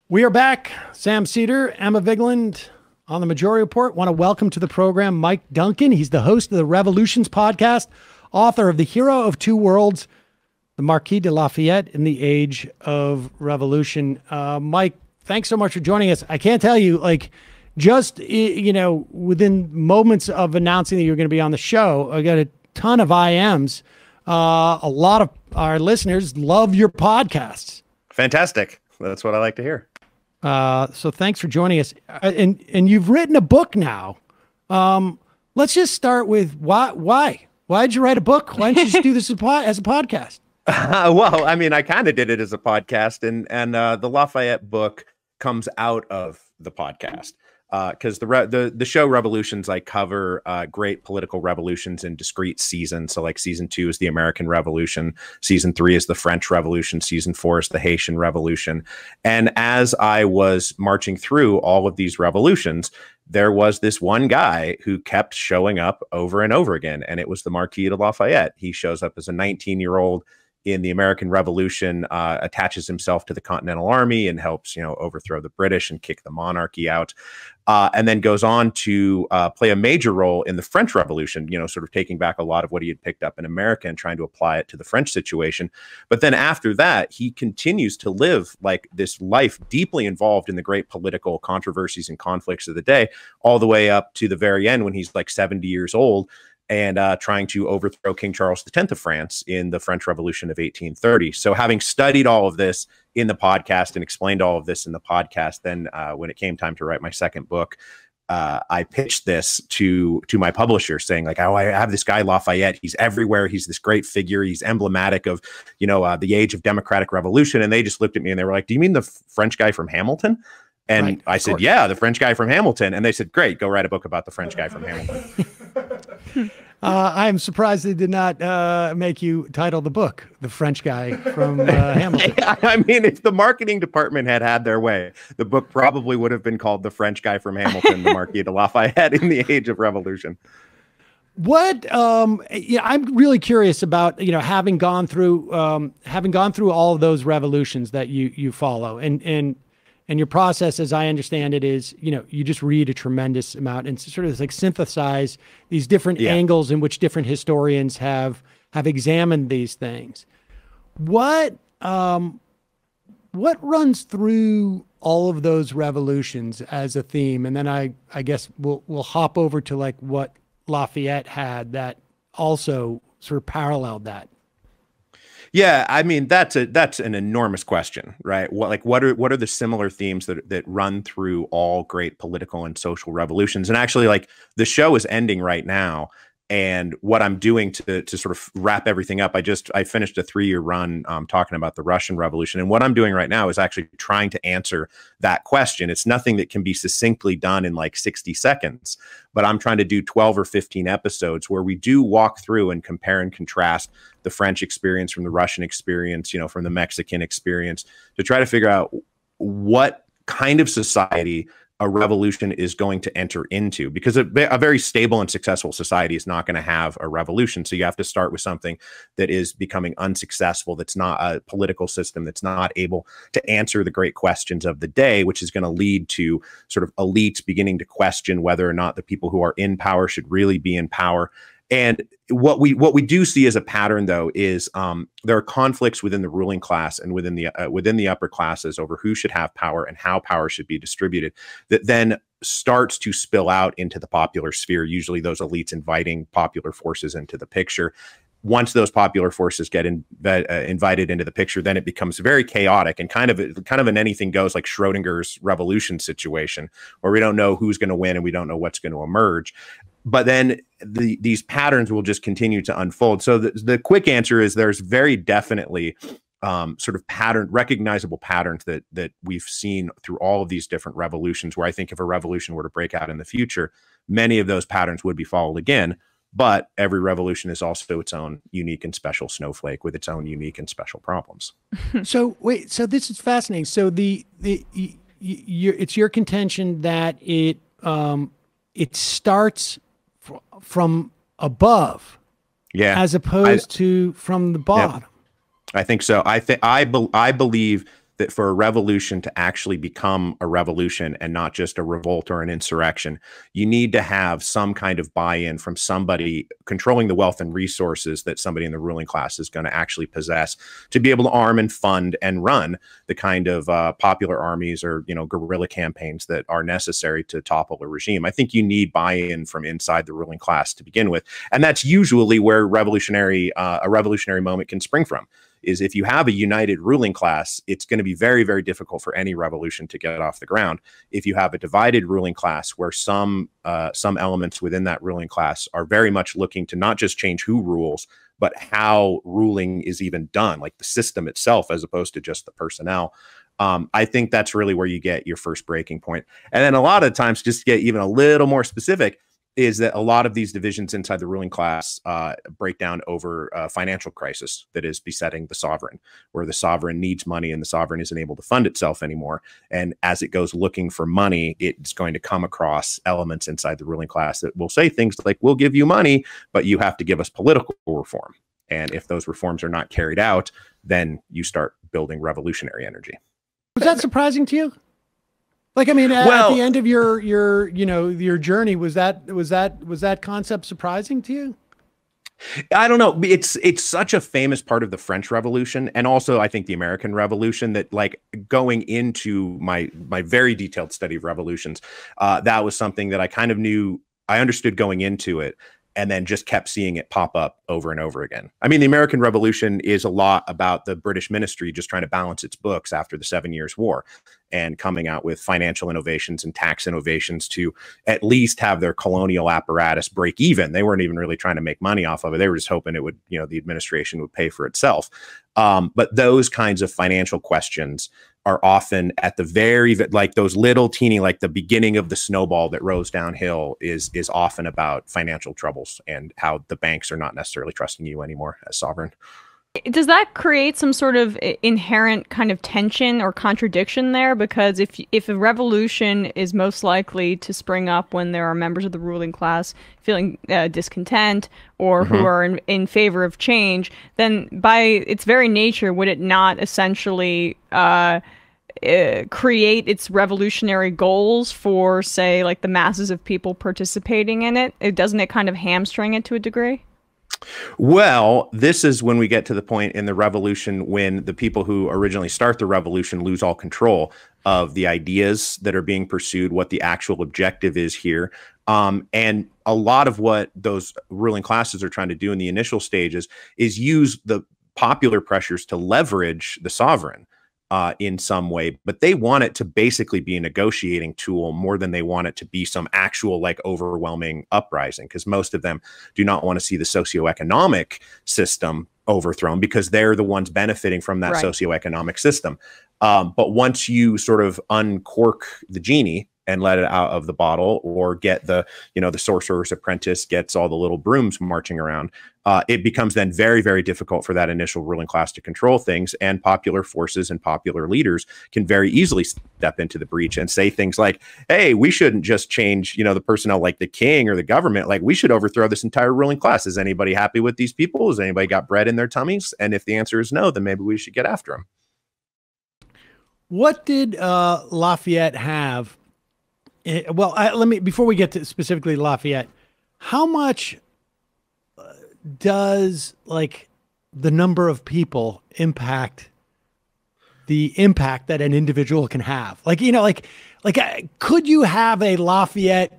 We are back. Sam Seder, Emma Vigeland on the Majority Report. Want to welcome to the program Mike Duncan. He's the host of the Revolutions podcast, author of The Hero of Two Worlds, the Marquis de Lafayette in the Age of Revolution. Mike, thanks so much for joining us. I can't tell you, just, within moments of announcing that you're going to be on the show, I got a ton of IMs. A lot of our listeners love your podcasts. Fantastic. That's what I like to hear. So thanks for joining us. And you've written a book now. Let's just start with why did you write a book? Why didn't you just do this as a podcast? Well, I mean, I kind of did it as a podcast, and the Lafayette book comes out of the podcast. Because the show Revolutions, I cover great political revolutions in discrete seasons. So like season 2 is the American Revolution, season 3 is the French Revolution, season 4 is the Haitian Revolution. And as I was marching through all of these revolutions, there was this one guy who kept showing up over and over again, and it was the Marquis de Lafayette. He shows up as a 19-year-old in the American Revolution, attaches himself to the Continental Army and helps, overthrow the British and kick the monarchy out, and then goes on to play a major role in the French Revolution, sort of taking back a lot of what he had picked up in America and trying to apply it to the French situation. But then after that, he continues to live like this life deeply involved in the great political controversies and conflicts of the day, all the way up to the very end when he's like 70 years old, and trying to overthrow King Charles X of France in the French Revolution of 1830. So having studied all of this in the podcast and explained all of this in the podcast, then when it came time to write my second book, I pitched this to my publisher saying like, oh, I have this guy Lafayette. He's everywhere. He's this great figure. He's emblematic of, the age of democratic revolution. And they just looked at me and they were like, do you mean the French guy from Hamilton? And right, I said, yeah, the French guy from Hamilton. And they said, great, go write a book about the French guy from Hamilton. I'm surprised they did not make you title the book "The French Guy from Hamilton." I mean, if the marketing department had their way, the book probably would have been called "The French Guy from Hamilton, the Marquis de Lafayette in the Age of Revolution." What I'm really curious about, having gone through all of those revolutions that you follow, and your process, as I understand it, is, you just read a tremendous amount and sort of like synthesize these different angles in which different historians have examined these things. What runs through all of those revolutions as a theme? And then I guess we'll hop over to like what Lafayette had that also sort of paralleled that. Yeah, I mean, that's an enormous question, right? What are the similar themes that run through all great political and social revolutions? And actually, like, the show is ending right now, and what I'm doing to sort of wrap everything up, I finished a 3-year run talking about the Russian Revolution, and what I'm doing right now is actually trying to answer that question. It's nothing that can be succinctly done in like 60 seconds, but I'm trying to do 12 or 15 episodes where we do walk through and compare and contrast the French experience from the Russian experience, from the Mexican experience, to try to figure out what kind of society a revolution is going to enter into, because a very stable and successful society is not going to have a revolution. So you have to start with something that is becoming unsuccessful, that's not a political system, that's not able to answer the great questions of the day, which is going to lead to sort of elites beginning to question whether or not the people who are in power should really be in power. And what we do see as a pattern, though, is there are conflicts within the ruling class and within the upper classes over who should have power and how power should be distributed, that then starts to spill out into the popular sphere. Usually those elites inviting popular forces into the picture. Once those popular forces get invited into the picture, then it becomes very chaotic and kind of an anything goes, like Schrodinger's revolution situation, where we don't know who's going to win and we don't know what's going to emerge. But then these patterns will just continue to unfold. So the quick answer is there's very definitely sort of recognizable patterns that we've seen through all of these different revolutions, where I think if a revolution were to break out in the future, many of those patterns would be followed again. But every revolution is also its own unique and special snowflake with its own unique and special problems. So wait, so this is fascinating. So it's your contention that it starts from above, as opposed to from the bottom. I think so. I believe that for a revolution to actually become a revolution and not just a revolt or an insurrection, you need to have some kind of buy-in from somebody controlling the wealth and resources that somebody in the ruling class is going to actually possess to be able to arm and fund and run the kind of popular armies or, you know, guerrilla campaigns that are necessary to topple a regime. I think you need buy-in from inside the ruling class to begin with, and that's usually where a revolutionary moment can spring from. Is if you have a united ruling class, it's going to be very, very difficult for any revolution to get off the ground. If you have a divided ruling class where some elements within that ruling class are very much looking to not just change who rules, but how ruling is even done, like the system itself, as opposed to just the personnel. I think that's really where you get your first breaking point. And then a lot of times, just to get even a little more specific, is that a lot of these divisions inside the ruling class break down over a financial crisis that is besetting the sovereign, where the sovereign needs money and the sovereign isn't able to fund itself anymore. And as it goes looking for money, it's going to come across elements inside the ruling class that will say things like, we'll give you money, but you have to give us political reform. And if those reforms are not carried out, then you start building revolutionary energy. Was that surprising to you? Like, I mean, at the end of your journey, was that concept surprising to you? I don't know. It's such a famous part of the French Revolution, and also I think the American Revolution, that like going into my very detailed study of revolutions, that was something that I kind of knew, I understood going into it, and then just kept seeing it pop up over and over again. I mean, the American Revolution is a lot about the British ministry just trying to balance its books after the 7 Years' War and coming out with financial innovations and tax innovations to at least have their colonial apparatus break even. They weren't even really trying to make money off of it. They were just hoping it would, you know, the administration would pay for itself. But those kinds of financial questions are often at the very, like those little teeny, like the beginning of the snowball that rolls downhill is often about financial troubles and how the banks are not necessarily trusting you anymore as sovereign. Does that create some sort of inherent kind of tension or contradiction there? Because if a revolution is most likely to spring up when there are members of the ruling class feeling discontent or who are in favor of change, then by its very nature, would it not essentially create its revolutionary goals for, say, like the masses of people participating in it? Doesn't it kind of hamstring it to a degree? Well, this is when we get to the point in the revolution when the people who originally start the revolution lose all control of the ideas that are being pursued, what the actual objective is here. And a lot of what those ruling classes are trying to do in the initial stages is use the popular pressures to leverage the sovereign in some way, but they want it to basically be a negotiating tool more than they want it to be some actual like overwhelming uprising, because most of them do not want to see the socioeconomic system overthrown because they're the ones benefiting from that socioeconomic system. But once you sort of uncork the genie and let it out of the bottle, or get the, you know, the sorcerer's apprentice gets all the little brooms marching around, it becomes then very, very difficult for that initial ruling class to control things. And popular forces and popular leaders can very easily step into the breach and say things like, hey, we shouldn't just change, you know, the personnel like the king or the government. Like, we should overthrow this entire ruling class. Is anybody happy with these people? Has anybody got bread in their tummies? And if the answer is no, then maybe we should get after them. What did Lafayette have? Well, let me, before we get to specifically Lafayette, how much does like the number of people impact the impact that an individual can have? Like, you know, like could you have a Lafayette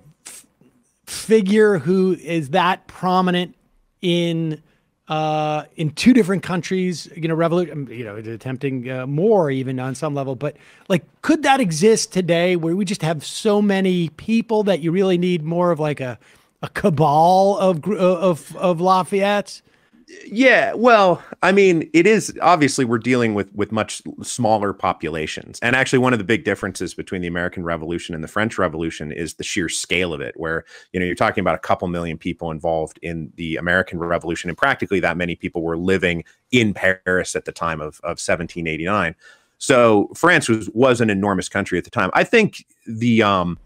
figure who is that prominent in two different countries, you know, revolution, you know, attempting more even on some level, but like, could that exist today where we just have so many people that you really need more of like a cabal of Lafayette's? Yeah, well, I mean, it is obviously we're dealing with much smaller populations. And actually, one of the big differences between the American Revolution and the French Revolution is the sheer scale of it, where, you know, you're talking about a couple million people involved in the American Revolution, and practically that many people were living in Paris at the time of 1789. So France was an enormous country at the time. I think the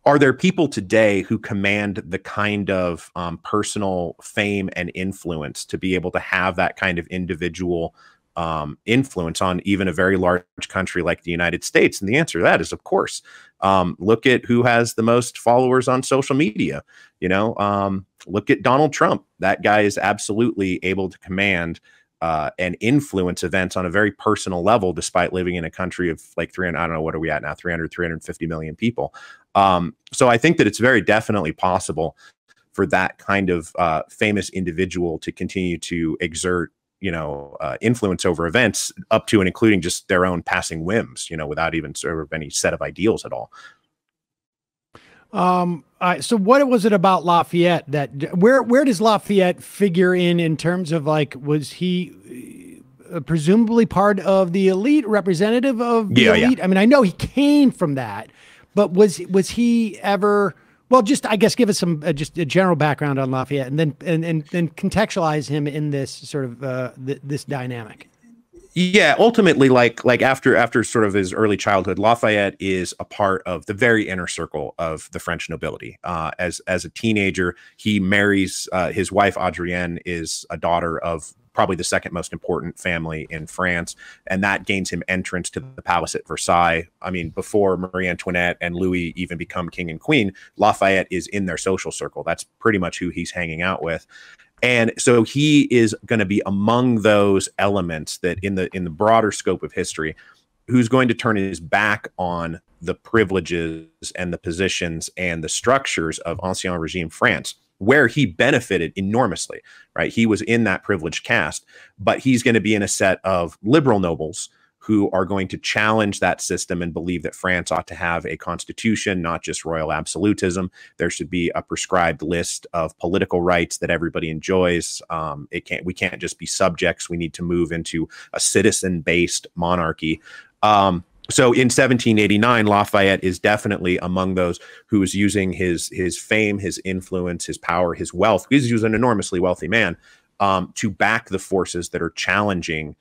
are there people today who command the kind of personal fame and influence to be able to have that kind of individual influence on even a very large country like the United States? And the answer to that is, of course. Look at who has the most followers on social media. Look at Donald Trump. That guy is absolutely able to command and influence events on a very personal level, despite living in a country of like 300, I don't know, what are we at now? 350 million people. So I think that it's very definitely possible for that kind of famous individual to continue to exert, influence over events up to and including just their own passing whims, without even sort of any set of ideals at all. So what was it about Lafayette that where does Lafayette figure in terms of like, was he presumably part of the elite, representative of the elite? Yeah. I mean, I know he came from that, but was he ever, well, just, I guess, give us some, just a general background on Lafayette and then contextualize him in this sort of, this dynamic. Yeah, ultimately, like after sort of his early childhood, Lafayette is a part of the very inner circle of the French nobility. As a teenager, he marries his wife. Adrienne is a daughter of probably the second most important family in France, and that gains him entrance to the palace at Versailles. I mean, before Marie Antoinette and Louis even become king and queen, Lafayette is in their social circle. That's pretty much who he's hanging out with. And so he is going to be among those elements that in the broader scope of history, who's going to turn his back on the privileges and the positions and the structures of Ancien Regime France, where he benefited enormously, right? He was in that privileged caste, but he's going to be in a set of liberal nobles who are going to challenge that system and believe that France ought to have a constitution, not just royal absolutism. There should be a prescribed list of political rights that everybody enjoys. We can't just be subjects. We need to move into a citizen-based monarchy. So in 1789, Lafayette is definitely among those who is using his fame, his influence, his power, his wealth. He was an enormously wealthy man, to back the forces that are challenging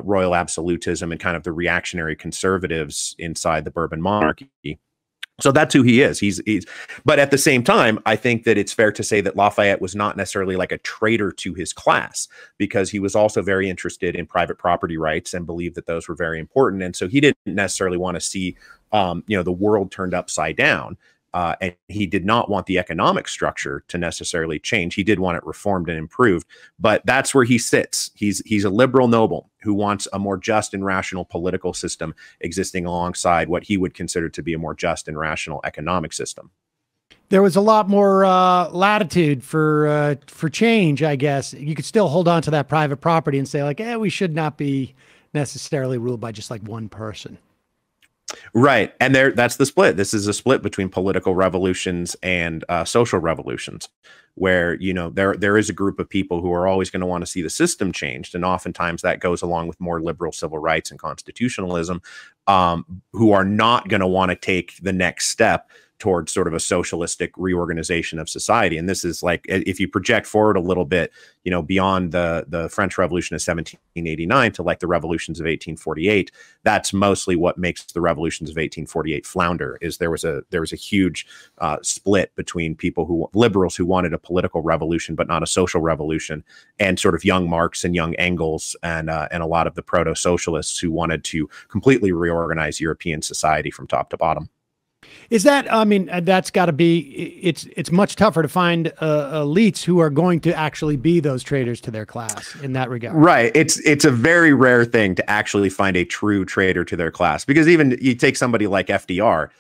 royal absolutism and kind of the reactionary conservatives inside the Bourbon monarchy. So that's who he is. But at the same time, I think that it's fair to say that Lafayette was not necessarily like a traitor to his class, because he was also very interested in private property rights and believed that those were very important. And so he didn't necessarily want to see, the world turned upside down. And he did not want the economic structure to necessarily change. He did want it reformed and improved, but that's where he sits. He's a liberal noble who wants a more just and rational political system existing alongside what he would consider to be a more just and rational economic system. There was a lot more latitude for change, I guess. You could still hold on to that private property and say like, we should not be necessarily ruled by just like one person. Right. And that's the split. This is a split between political revolutions and social revolutions, where, there is a group of people who are always going to want to see the system changed. And oftentimes that goes along with more liberal civil rights and constitutionalism, who are not going to want to take the next step towards sort of a socialistic reorganization of society. And this is like, if you project forward a little bit, beyond the French Revolution of 1789 to like the revolutions of 1848, that's mostly what makes the revolutions of 1848 flounder. Is there was a huge split between liberals who wanted a political revolution but not a social revolution, and sort of young Marx and young Engels and a lot of the proto-socialists who wanted to completely reorganize European society from top to bottom. Is that, I mean, that's got to be, it's much tougher to find elites who are going to actually be those traitors to their class in that regard. Right. It's a very rare thing to actually find a true traitor to their class, because even you take somebody like FDR,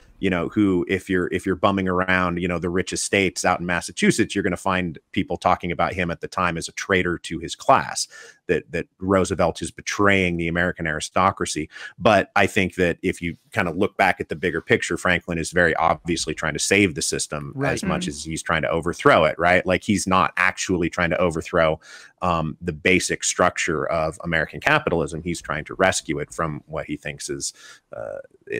who, if you're bumming around, the rich estates out in Massachusetts, you're going to find people talking about him at the time as a traitor to his class, that Roosevelt is betraying the American aristocracy. But I think that if you kind of look back at the bigger picture, Franklin is very obviously trying to save the system as much as he's trying to overthrow it, right? Like, he's not actually trying to overthrow the basic structure of American capitalism. He's trying to rescue it from what he thinks is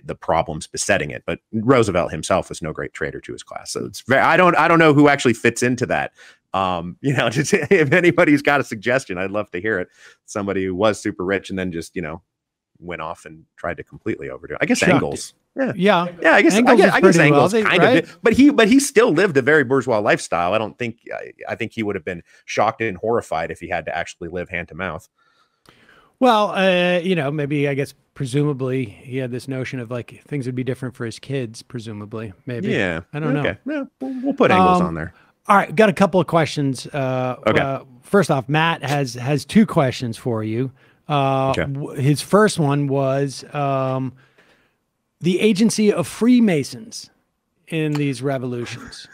the problems besetting it. But Roosevelt himself was no great traitor to his class. So it's very, I don't know who actually fits into that. Just, if anybody's got a suggestion, I'd love to hear it. Somebody who was super rich and then just, went off and tried to completely overdo it. I guess Engels. Yeah. I guess Engels kind of did, but he still lived a very bourgeois lifestyle. I think he would have been shocked and horrified if he had to actually live hand to mouth. Well, you know, maybe I guess presumably he had this notion of like things would be different for his kids, presumably. Maybe. Yeah. I don't know. Yeah, we'll put angles on there. All right, got a couple of questions. Okay. First off, Matt has two questions for you. Okay. His first one was the agency of Freemasons in these revolutions.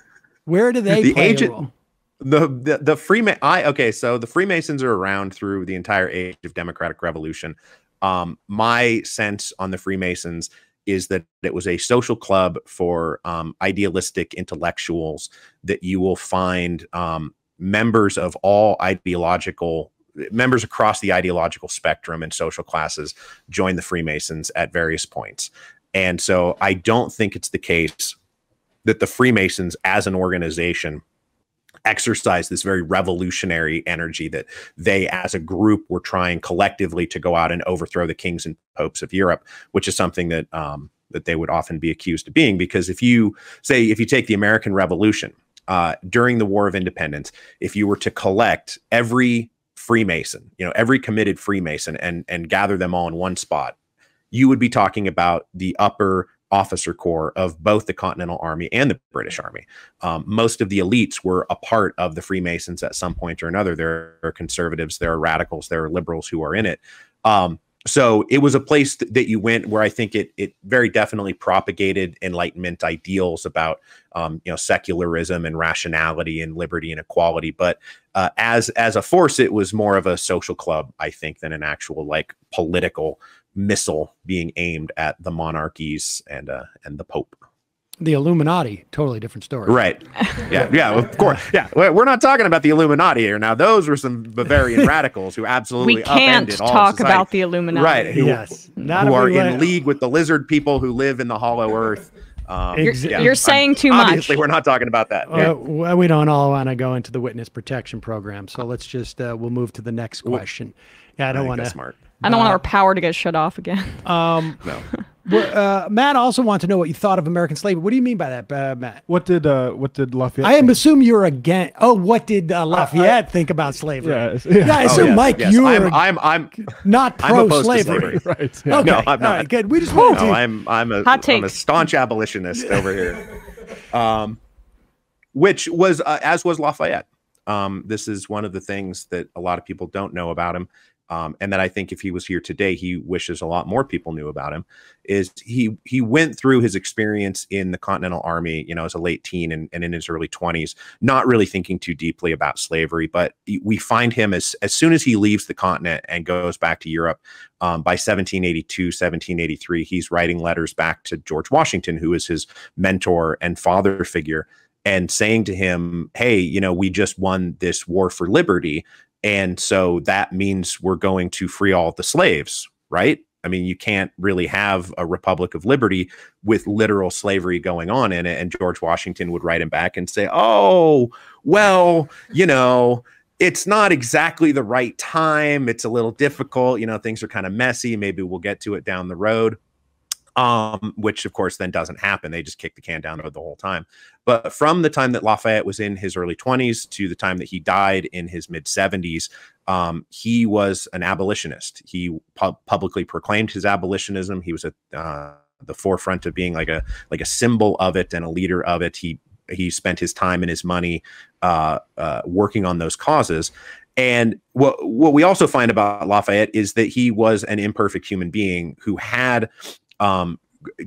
Where do they play a role? The so the Freemasons are around through the entire age of democratic revolution. My sense on the Freemasons is that it was a social club for idealistic intellectuals that you will find members of all members across the ideological spectrum and social classes join the Freemasons at various points. And so I don't think it's the case that the Freemasons as an organization exercise this very revolutionary energy that they as a group were trying collectively to go out and overthrow the kings and popes of Europe, which is something that that they would often be accused of being. Because if you take the American Revolution during the War of Independence, if you were to collect every Freemason, you know, every committed Freemason and gather them all in one spot, you would be talking about the upper officer corps of both the Continental Army and the British Army. Most of the elites were a part of the Freemasons at some point or another. There are conservatives, there are radicals, there are liberals who are in it. So it was a place that you went where I think it very definitely propagated Enlightenment ideals about you know, secularism and rationality and liberty and equality. But as a force, it was more of a social club, I think, than an actual like political missile being aimed at the monarchies and the Pope. The Illuminati, totally different story. Right. Yeah, of course. Yeah, we're not talking about the Illuminati here. Now, those were some Bavarian radicals who absolutely we can't upended all talk society. about the Illuminati. Right. Who are in league league with the lizard people who live in the hollow earth. You're saying too much. Obviously, we're not talking about that. Well, we don't all want to go into the witness protection program, so let's just we'll move to the next question. Yeah, I don't want to. Smart. I don't want our power to get shut off again. No. Matt also wants to know what you thought of American slavery. What do you mean by that, Matt? What did Lafayette? I assume you're again. Oh, what did Lafayette think about slavery? Yeah, I assume Mike, you were. I'm not pro-slavery. Right. Yeah. Okay, No, I'm not. All right, good. We just want to. No, I'm a staunch abolitionist over here. Which was as was Lafayette. This is one of the things that a lot of people don't know about him. And that I think if he was here today, he wishes a lot more people knew about him, is he went through his experience in the Continental Army, you know, as a late teen and in his early 20s, not really thinking too deeply about slavery. But we find him as soon as he leaves the continent and goes back to Europe, by 1782, 1783, he's writing letters back to George Washington, who is his mentor and father figure, and saying to him, hey, you know, we just won this war for liberty. And so that means we're going to free all the slaves, right? I mean, you can't really have a Republic of Liberty with literal slavery going on in it. And George Washington would write him back and say, oh, well, you know, it's not exactly the right time. It's a little difficult. You know, things are kind of messy. Maybe we'll get to it down the road. Which of course then doesn't happen. They just kick the can down the road the whole time. But from the time that Lafayette was in his early 20s to the time that he died in his mid 70s, he was an abolitionist. He publicly proclaimed his abolitionism. He was at the forefront of being like a symbol of it and a leader of it. He spent his time and his money working on those causes. And what we also find about Lafayette is that he was an imperfect human being who had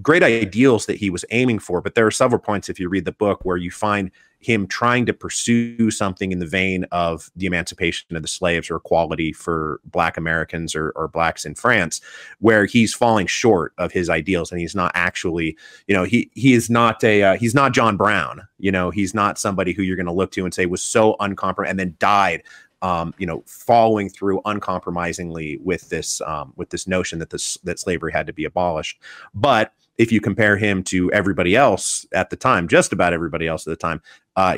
great ideals that he was aiming for. But there are several points, if you read the book, where you find him trying to pursue something in the vein of the emancipation of the slaves or equality for Black Americans or Blacks in France, where he's falling short of his ideals. And he's not actually, you know, he is not he's not John Brown. You know, he's not somebody who you're going to look to and say was so uncompromising and then died, you know, following through uncompromisingly with this notion that that slavery had to be abolished. But if you compare him to everybody else at the time, just about everybody else at the time,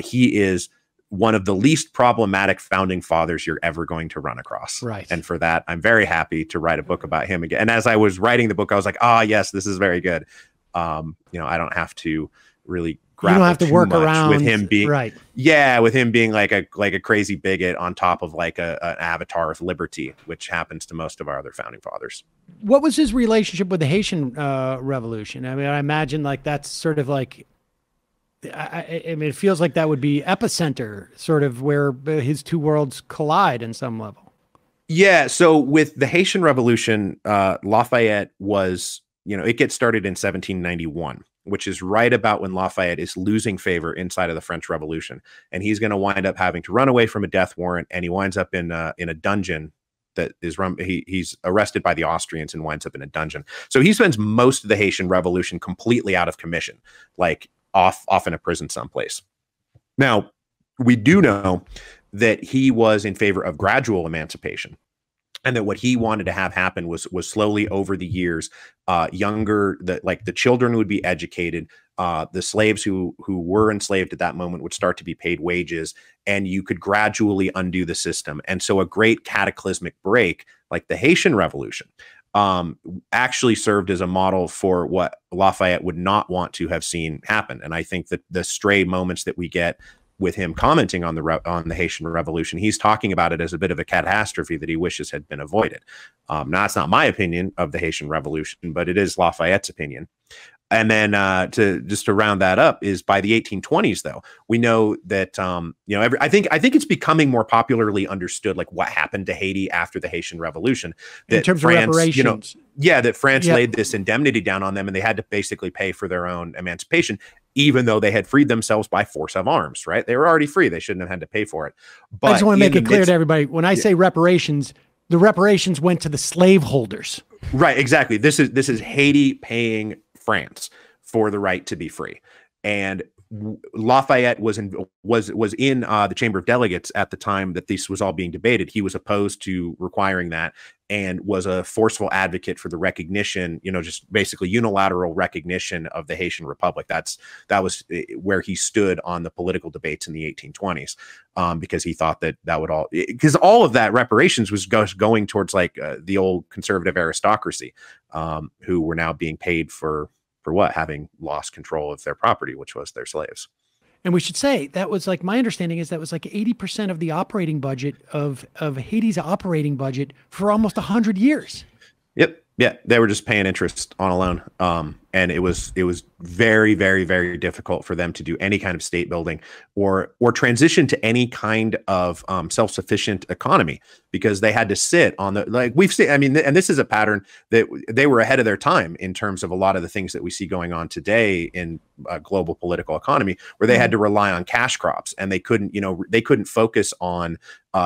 he is one of the least problematic founding fathers you're ever going to run across. Right. And for that, I'm very happy to write a book about him again. And as I was writing the book, I was like, ah, yes, this is very good. You know, I don't have to really grapple have to too work much around with him being right. Yeah, with him being like a crazy bigot on top of like an avatar of liberty, which happens to most of our other founding fathers. What was his relationship with the Haitian Revolution? I mean, I imagine like that's sort of like, I mean, it feels like that would be epicenter, sort of where his two worlds collide in some level. Yeah. So with the Haitian Revolution, Lafayette was, it gets started in 1791, which is right about when Lafayette is losing favor inside of the French Revolution. And he's going to wind up having to run away from a death warrant. And he winds up in a dungeon that is run. He's arrested by the Austrians and winds up in a dungeon. So he spends most of the Haitian Revolution completely out of commission, like off in a prison someplace. Now, we do know that he was in favor of gradual emancipation, and that what he wanted to have happen was slowly over the years, the children would be educated, the slaves who were enslaved at that moment would start to be paid wages, and you could gradually undo the system. And so a great cataclysmic break, like the Haitian Revolution, actually served as a model for what Lafayette would not want to have seen happen. And I think that the stray moments that we get with him commenting on the Haitian Revolution, he's talking about it as a bit of a catastrophe that he wishes had been avoided. Now, that's not my opinion of the Haitian Revolution, but it is Lafayette's opinion. And then to round that up is by the 1820s, though, we know that I think it's becoming more popularly understood, like what happened to Haiti after the Haitian Revolution. That in terms France, of reparations, that France laid this indemnity down on them, and they had to basically pay for their own emancipation, even though they had freed themselves by force of arms. Right? They were already free; they shouldn't have had to pay for it. But I just want to make it clear to everybody: when I say reparations, the reparations went to the slaveholders. Right? Exactly. This is Haiti paying France for the right to be free. And Lafayette was in the Chamber of Delegates at the time that this was all being debated. He was opposed to requiring that and was a forceful advocate for the recognition, just basically unilateral recognition of the Haitian Republic. That was where he stood on the political debates in the 1820s, because he thought that would because all of that reparations was going towards like the old conservative aristocracy, who were now being paid for what? Having lost control of their property, which was their slaves. And we should say that was like, my understanding is that was like 80% of the operating budget of Haiti's operating budget for almost 100 years. Yep. Yeah. They were just paying interest on a loan. And it was very, very, very difficult for them to do any kind of state building or transition to any kind of self-sufficient economy, because they had to sit on we've seen, I mean, and this is a pattern that they were ahead of their time in terms of a lot of the things that we see going on today in a global political economy, where they had to rely on cash crops, and they couldn't focus on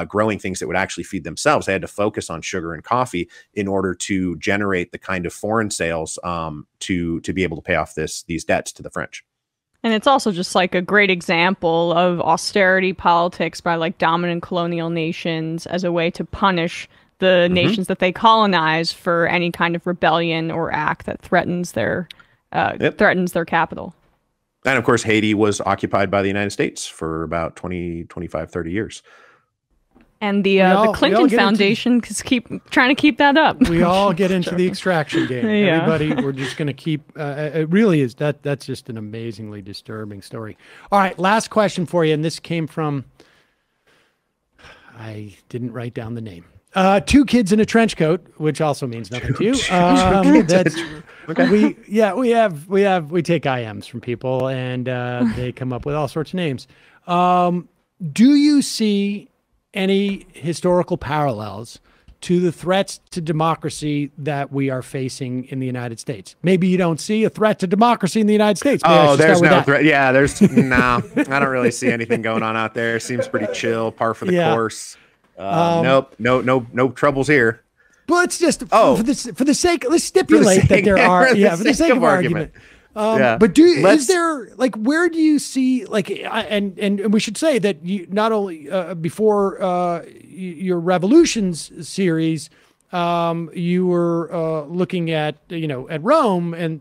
growing things that would actually feed themselves. They had to focus on sugar and coffee in order to generate the kind of foreign sales to be able to pay off these debts to the French. And it's also just like a great example of austerity politics by like dominant colonial nations as a way to punish the nations that they colonize for any kind of rebellion or act that threatens their capital. And of course, Haiti was occupied by the United States for about 20, 25, 30 years. And the Clinton Foundation keep trying to keep that up. We all get into the extraction game. Yeah. Everybody, we're just going to keep. It really is that's just an amazingly disturbing story. All right, last question for you, and this came from. I didn't write down the name. Two kids in a trench coat, which also means nothing to you. That's okay. We take IMs from people, and they come up with all sorts of names. Do you see any historical parallels to the threats to democracy that we are facing in the United States? Maybe you don't see a threat to democracy in the United States. There's no threat. Yeah, there's no. I don't really see anything going on out there. Seems pretty chill, par for the course. Nope, no troubles here. Well, it's just for the sake. Let's stipulate that there are. For the sake of argument. But is there like, where do you see like, and we should say that you not only before your Revolutions series, you were looking at at Rome, and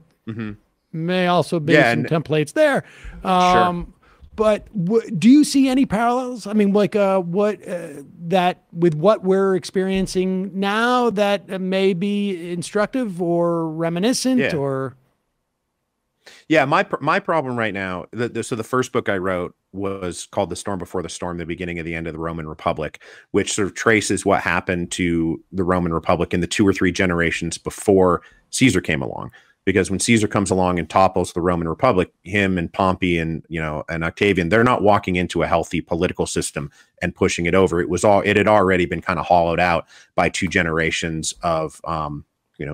may also be some templates there. Sure. But do you see any parallels? I mean, like that with what we're experiencing now that may be instructive or reminiscent or. Yeah, my problem right now. So the first book I wrote was called "The Storm Before the Storm: The Beginning of the End of the Roman Republic," which sort of traces what happened to the Roman Republic in the 2 or 3 generations before Caesar came along. Because when Caesar comes along and topples the Roman Republic, him and Pompey and and Octavian, they're not walking into a healthy political system and pushing it over. It had already been kind of hollowed out by 2 generations of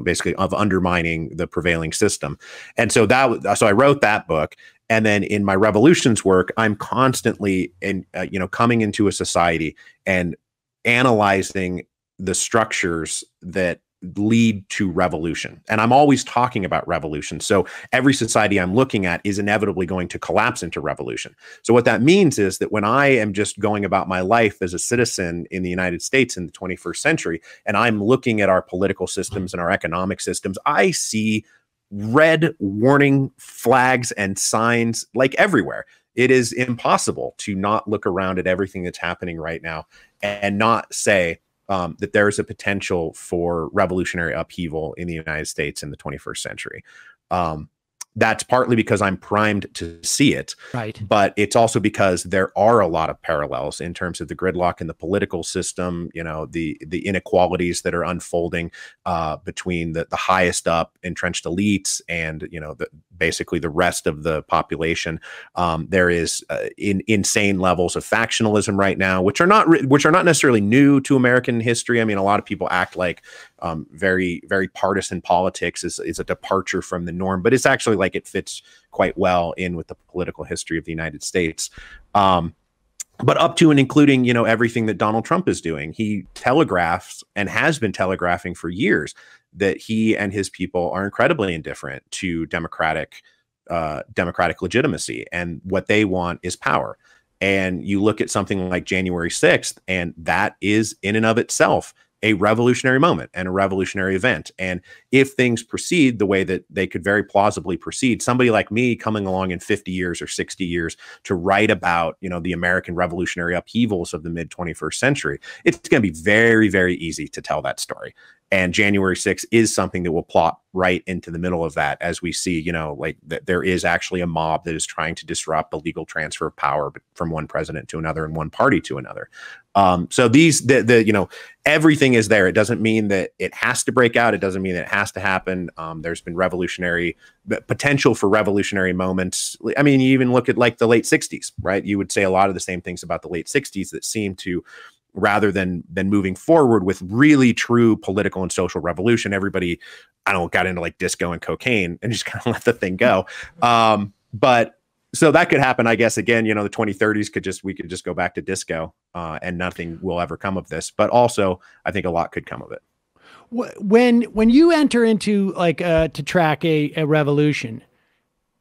basically of undermining the prevailing system. And so so I wrote that book. And then in my revolutions work, I'm constantly coming into a society and analyzing the structures that lead to revolution. And I'm always talking about revolution. So every society I'm looking at is inevitably going to collapse into revolution. So what that means is that when I am just going about my life as a citizen in the United States in the 21st century, and I'm looking at our political systems and our economic systems, I see red warning flags and signs like everywhere. It is impossible to not look around at everything that's happening right now and not say, that there is a potential for revolutionary upheaval in the United States in the 21st century. That's partly because I'm primed to see it, right? But it's also because there are a lot of parallels in terms of the gridlock in the political system, the inequalities that are unfolding between the highest up entrenched elites and basically the rest of the population. There is insane levels of factionalism right now, which are not necessarily new to American history. I mean, a lot of people act like very, very partisan politics is a departure from the norm, but it's actually like it fits quite well in with the political history of the United States. But up to and including, everything that Donald Trump is doing, he telegraphs and has been telegraphing for years that he and his people are incredibly indifferent to democratic legitimacy, and what they want is power. And you look at something like January 6th, and that is in and of itself a revolutionary moment and a revolutionary event. And if things proceed the way that they could very plausibly proceed, somebody like me coming along in 50 years or 60 years to write about, the American revolutionary upheavals of the mid 21st century, it's going to be very, very easy to tell that story. And January 6th is something that will plot right into the middle of that, as we see, that there is actually a mob that is trying to disrupt the legal transfer of power from one president to another and one party to another. So everything is there. It doesn't mean that it has to break out. It doesn't mean that it has to happen. There's been potential for revolutionary moments. I mean, you even look at like the late 60s, right? You would say a lot of the same things about the late 60s that seem to, rather than moving forward with really true political and social revolution, everybody, got into like disco and cocaine and just kind of let the thing go. But so that could happen, I guess, again, the 2030s we could just go back to disco and nothing will ever come of this. But also, I think a lot could come of it. When you enter into to track a revolution,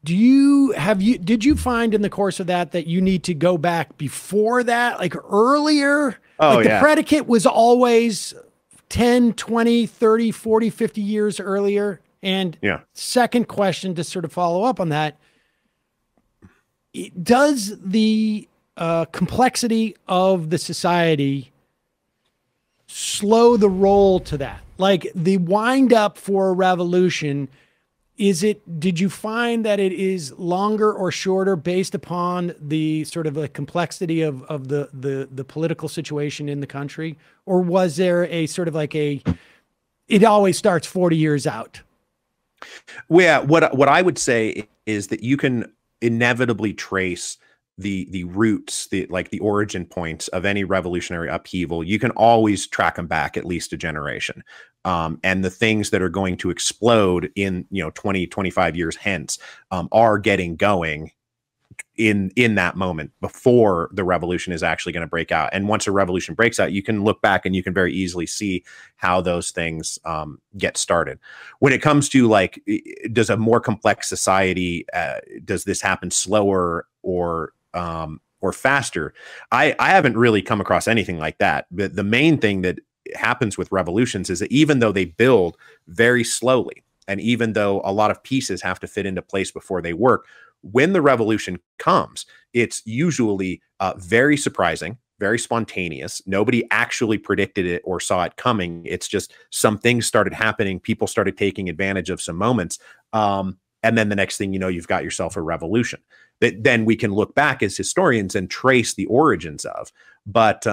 did you find in the course of that you need to go back before that, like earlier? Oh, the predicate was always 10, 20, 30, 40, 50 years earlier. And second question to sort of follow up on that, does the complexity of the society slow the roll to that? Like the wind up for a revolution, did you find that it is longer or shorter based upon the sort of complexity of the political situation in the country? Or was there a sort of it always starts 40 years out? Well, yeah, what I would say is that you can inevitably trace the roots, the origin points of any revolutionary upheaval. You can always track them back at least a generation. And the things that are going to explode in 20, 25 years hence are getting going in that moment before the revolution is actually going to break out. And once a revolution breaks out, you can look back and you can very easily see how those things get started. When it comes to does a more complex society, does this happen slower or faster? I haven't really come across anything like that. But the main thing that happens with revolutions is that even though they build very slowly, and even though a lot of pieces have to fit into place before they work, when the revolution comes, it's usually very surprising, very spontaneous. Nobody actually predicted it or saw it coming. It's just some things started happening. People started taking advantage of some moments. And then the next thing you know, you've got yourself a revolution that then we can look back as historians and trace the origins of. But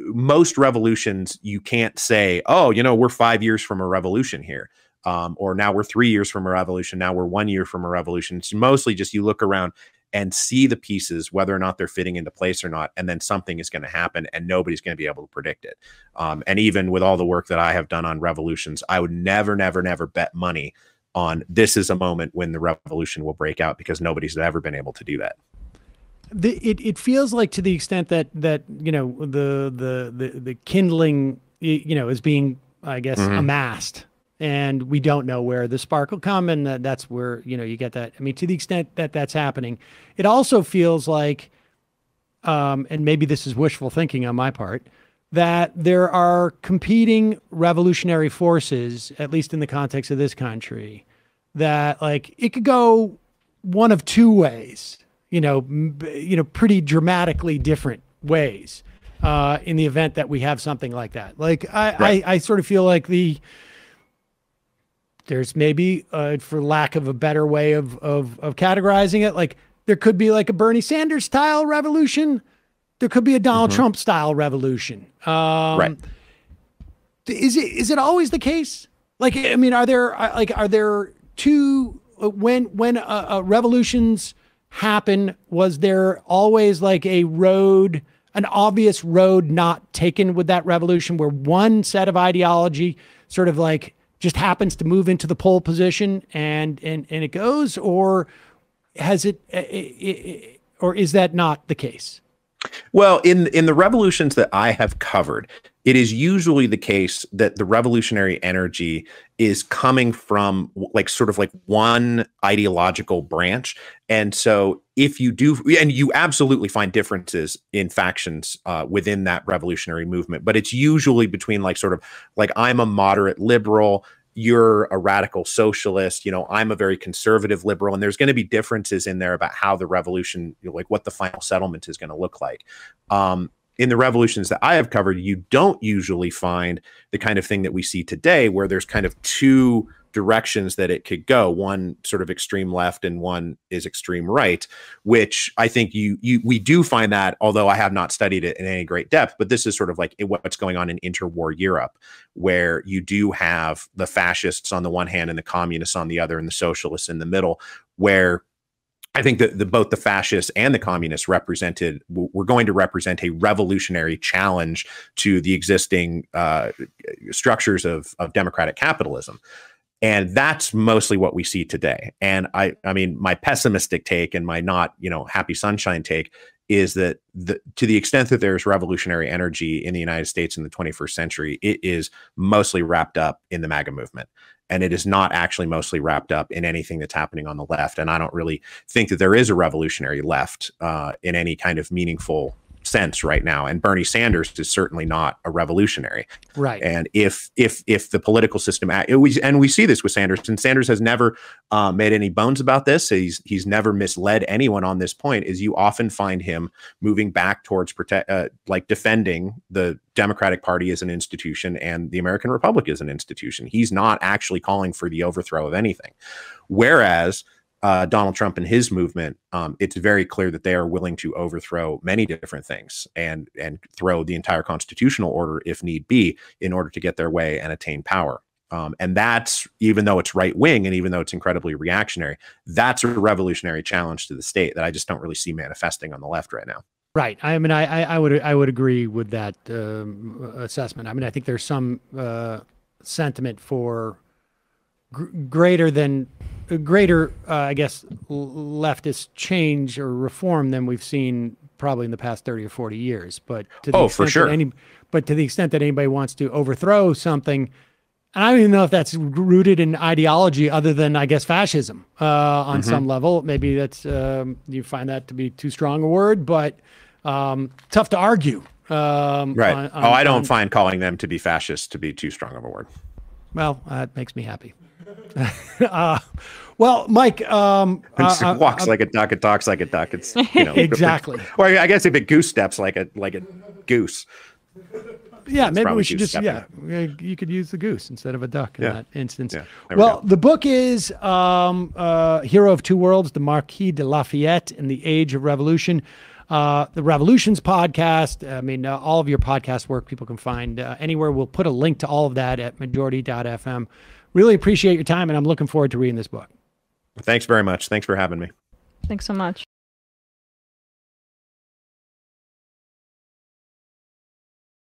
most revolutions, you can't say, oh, you know, we're 5 years from a revolution here. Or now we're 3 years from a revolution. Now we're 1 year from a revolution. It's mostly just you look around and see the pieces, whether or not they're fitting into place or not. And then something is going to happen and nobody's going to be able to predict it. And even with all the work that I have done on revolutions, I would never, never, never bet money on this is a moment when the revolution will break out, because nobody's ever been able to do that. It feels like, to the extent that you know, the kindling, you know, is being, I guess, amassed, and we don't know where the spark will come, and that's where, you know, you get that. I mean, to the extent that that's happening, it also feels like, and maybe this is wishful thinking on my part, that there are competing revolutionary forces, at least in the context of this country, that, like, it could go one of two ways, you know, pretty dramatically different ways, in the event that we have something like that. Like, I sort of feel like there's maybe, for lack of a better way of categorizing it, like, there could be like a Bernie Sanders style revolution. There could be a Donald Trump style revolution. Is it always the case? Like, I mean, are there two, when revolutions happen, was there always like an obvious road not taken with that revolution, where one set of ideology sort of like just happens to move into the pole position and it goes, or has it, or is that not the case? Well, in the revolutions that I have covered, it is usually the case that the revolutionary energy is coming from like sort of like one ideological branch. And so if you do, and you absolutely find differences in factions within that revolutionary movement, but it's usually between like sort of like, I'm a moderate liberal, you're a radical socialist, you know, I'm a very conservative liberal, and there's going to be differences in there about how the revolution, you know, like what the final settlement is going to look like. In the revolutions that I have covered, you don't usually find the kind of thing that we see today, where there's kind of two directions that it could go, one sort of extreme left and one is extreme right, which I think we do find that, although I have not studied it in any great depth, but this is sort of like what's going on in interwar Europe, where you do have the fascists on the one hand and the communists on the other and the socialists in the middle, where I think that both the fascists and the communists were going to represent a revolutionary challenge to the existing structures of democratic capitalism. And that's mostly what we see today. And I mean, my pessimistic take and my not, you know, happy sunshine take is that to the extent that there's revolutionary energy in the United States in the 21st century, it is mostly wrapped up in the MAGA movement. And it is not actually mostly wrapped up in anything that's happening on the left. And I don't really think that there is a revolutionary left in any kind of meaningful sense right now. And Bernie Sanders is certainly not a revolutionary. Right. And if the political system, and we see this with Sanders, and Sanders has never made any bones about this. He's never misled anyone on this point, is you often find him moving back towards like defending the Democratic Party as an institution and the American Republic as an institution. He's not actually calling for the overthrow of anything. Whereas Donald Trump and his movement, it's very clear that they are willing to overthrow many different things and throw the entire constitutional order if need be in order to get their way and attain power. And that's, even though it's right wing and even though it's incredibly reactionary, that's a revolutionary challenge to the state that I just don't really see manifesting on the left right now. Right. I mean, I would agree with that assessment. I mean, I think there's some sentiment for greater, I guess, leftist change or reform than we've seen probably in the past 30 or 40 years. But to the for sure. But to the extent that anybody wants to overthrow something, I don't even know if that's rooted in ideology other than, I guess, fascism on some level. Maybe that's you find that to be too strong a word, but tough to argue. Right. I don't find calling them to be fascist to be too strong of a word. Well, that makes me happy. Well, Mike, walks like a duck, it talks like a duck. It's, you know, exactly. Or I guess if it goose steps like a goose. Yeah, That's maybe probably we should goose just, stepping. you could use the goose instead of a duck in that instance. Yeah, there we Well, go. the book is Hero of Two Worlds, the Marquis de Lafayette in the Age of Revolution. The Revolutions podcast. I mean, all of your podcast work people can find anywhere. We'll put a link to all of that at majority.fm. Really appreciate your time, and I'm looking forward to reading this book. Thanks very much. Thanks for having me. Thanks so much.